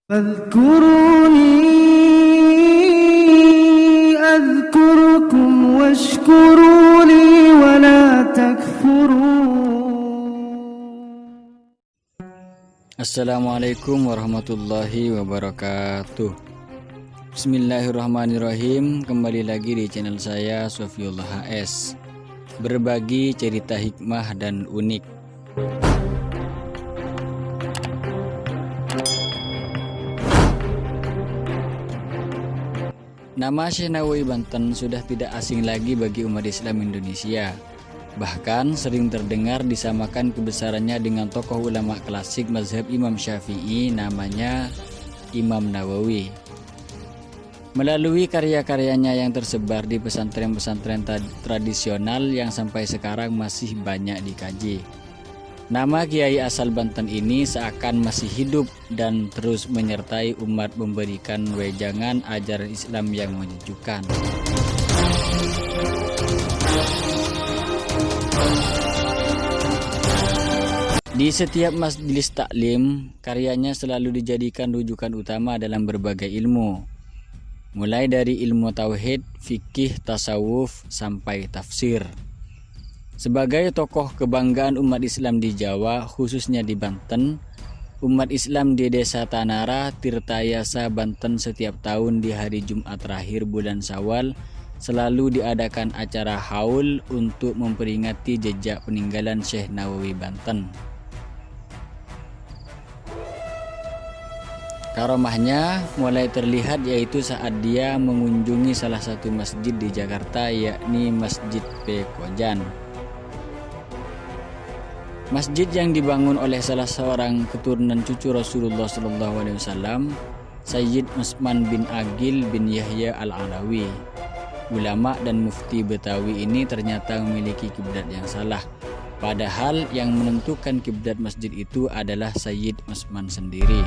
فاذكروني أذكركم واشكروا لي ولا تكفرون. Assalamualaikum warahmatullahi wabarakatuh. Bismillahirrahmanirrahim. Kembali lagi di channel saya Sofiullah HS, berbagi cerita hikmah dan unik. Nama Syekh Nawawi Banten sudah tidak asing lagi bagi umat Islam Indonesia. Bahkan sering terdengar disamakan kebesarannya dengan tokoh ulama klasik mazhab Imam Syafi'i, namanya Imam Nawawi. Melalui karya-karyanya yang tersebar di pesantren-pesantren tradisional yang sampai sekarang masih banyak dikaji, nama Kiai asal Banten ini seakan masih hidup dan terus menyertai umat, memberikan wejangan ajaran Islam yang menyejukkan. Di setiap majelis taklim, karyanya selalu dijadikan rujukan utama dalam berbagai ilmu, mulai dari ilmu tauhid, fikih, tasawuf, sampai tafsir. Sebagai tokoh kebanggaan umat Islam di Jawa, khususnya di Banten, umat Islam di Desa Tanara, Tirtayasa, Banten setiap tahun di hari Jumat terakhir bulan Syawal selalu diadakan acara haul untuk memperingati jejak peninggalan Syekh Nawawi Banten. Karomahnya mulai terlihat yaitu saat dia mengunjungi salah satu masjid di Jakarta, yakni Masjid Pekojan. Masjid yang dibangun oleh salah seorang keturunan cucu Rasulullah SAW, Sayyid Utsman bin Aqil bin Yahya Al-Alawi. Ulama dan mufti Betawi ini ternyata memiliki kiblat yang salah, padahal yang menentukan kiblat masjid itu adalah Sayyid Utsman sendiri.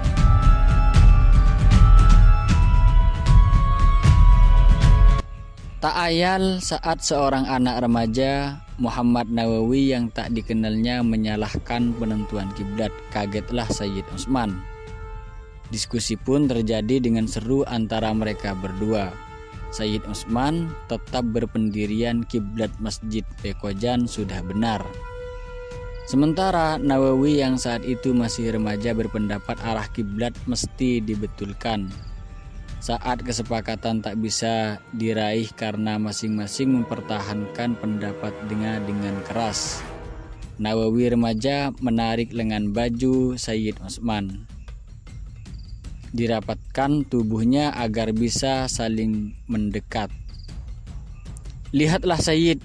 Tak ayal saat seorang anak remaja, Muhammad Nawawi, yang tak dikenalnya menyalahkan penentuan kiblat, kagetlah Sayyid Utsman. Diskusi pun terjadi dengan seru antara mereka berdua. Sayyid Utsman tetap berpendirian kiblat Masjid Pekojan sudah benar. Sementara Nawawi yang saat itu masih remaja berpendapat arah kiblat mesti dibetulkan. Saat kesepakatan tak bisa diraih karena masing-masing mempertahankan pendapat dengan keras, Nawawi remaja menarik lengan baju Sayyid Utsman, dirapatkan tubuhnya agar bisa saling mendekat. "Lihatlah Sayyid,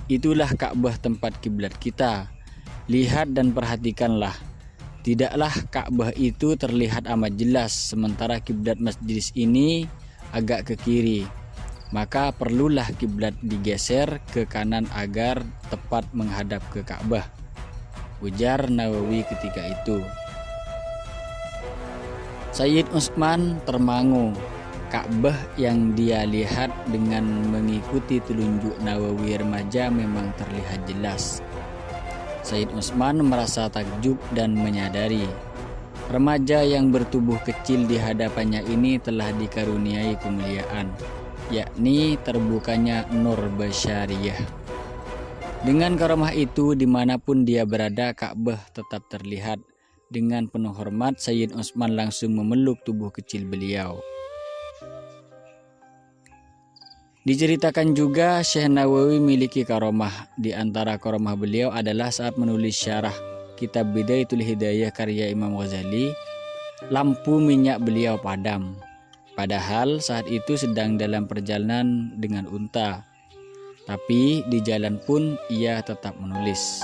itulah Ka'bah tempat kiblat kita. Lihat dan perhatikanlah. Tidaklah Ka'bah itu terlihat amat jelas, sementara kiblat masjid ini agak ke kiri. Maka perlulah kiblat digeser ke kanan agar tepat menghadap ke Ka'bah," ujar Nawawi ketika itu. Sayyid Utsman termangu. Ka'bah yang dia lihat dengan mengikuti telunjuk Nawawi remaja memang terlihat jelas. Sayyid Utsman merasa takjub dan menyadari remaja yang bertubuh kecil di hadapannya ini telah dikaruniai kemuliaan, yakni terbukanya nur basyariyah. Dengan karomah itu, dimanapun dia berada, Ka'bah tetap terlihat. Dengan penuh hormat, Sayyid Utsman langsung memeluk tubuh kecil beliau. Diceritakan juga Syekh Nawawi memiliki karomah. Di antara karomah beliau adalah saat menulis syarah kitab Bidayatul Hidayah karya Imam Ghazali, lampu minyak beliau padam. Padahal saat itu sedang dalam perjalanan dengan unta, tapi di jalan pun ia tetap menulis.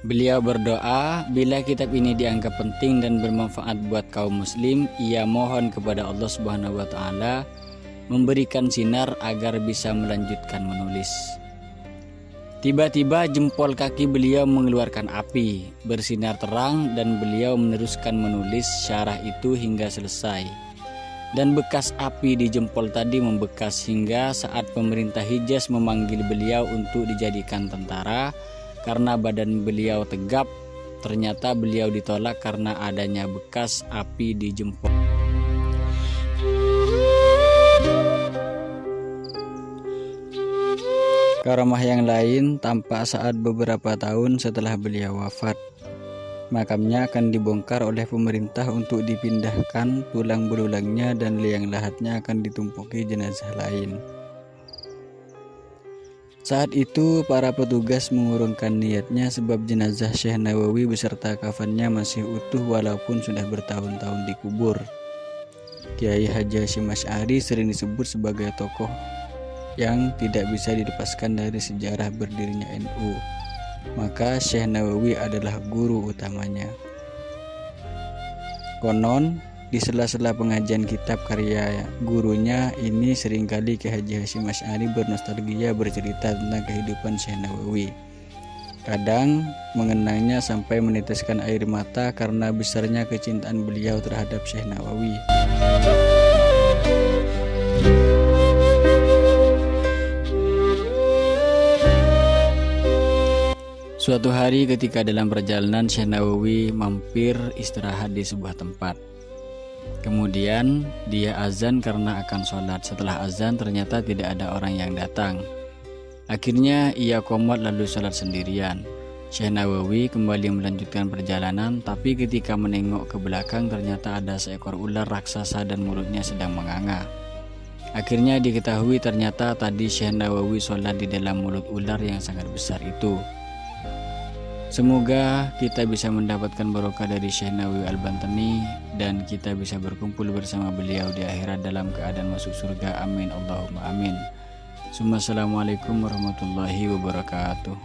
Beliau berdoa, bila kitab ini dianggap penting dan bermanfaat buat kaum muslim, ia mohon kepada Allah Subhanahu wa taala memberikan sinar agar bisa melanjutkan menulis. Tiba-tiba jempol kaki beliau mengeluarkan api, bersinar terang, dan beliau meneruskan menulis syarah itu hingga selesai. Dan bekas api di jempol tadi membekas hingga saat pemerintah Hijaz memanggil beliau untuk dijadikan tentara karena badan beliau tegap, ternyata beliau ditolak karena adanya bekas api di jempol. Karamah yang lain tampak saat beberapa tahun setelah beliau wafat. Makamnya akan dibongkar oleh pemerintah untuk dipindahkan, tulang belulangnya dan liang lahatnya akan ditumpuki jenazah lain. Saat itu para petugas mengurungkan niatnya sebab jenazah Syekh Nawawi beserta kafannya masih utuh walaupun sudah bertahun-tahun dikubur. Kiai Haji Hasyim Asy'ari sering disebut sebagai tokoh yang tidak bisa dilepaskan dari sejarah berdirinya NU. Maka Syekh Nawawi adalah guru utamanya. Konon di sela-sela pengajian kitab karya gurunya ini seringkali Kiai Haji Hasyim Asy'ari bernostalgia bercerita tentang kehidupan Syekh Nawawi. Kadang mengenangnya sampai meneteskan air mata karena besarnya kecintaan beliau terhadap Syekh Nawawi. Suatu hari ketika dalam perjalanan Syekh Nawawi mampir istirahat di sebuah tempat. Kemudian dia azan karena akan sholat. Setelah azan ternyata tidak ada orang yang datang. Akhirnya ia qomot lalu sholat sendirian. Syekh Nawawi kembali melanjutkan perjalanan, tapi ketika menengok ke belakang ternyata ada seekor ular raksasa dan mulutnya sedang menganga. Akhirnya diketahui ternyata tadi Syekh Nawawi sholat di dalam mulut ular yang sangat besar itu. Semoga kita bisa mendapatkan barokah dari Syekh Nawawi Al-Bantani dan kita bisa berkumpul bersama beliau di akhirat dalam keadaan masuk surga. Amin Allahumma amin. Assalamualaikum warahmatullahi wabarakatuh.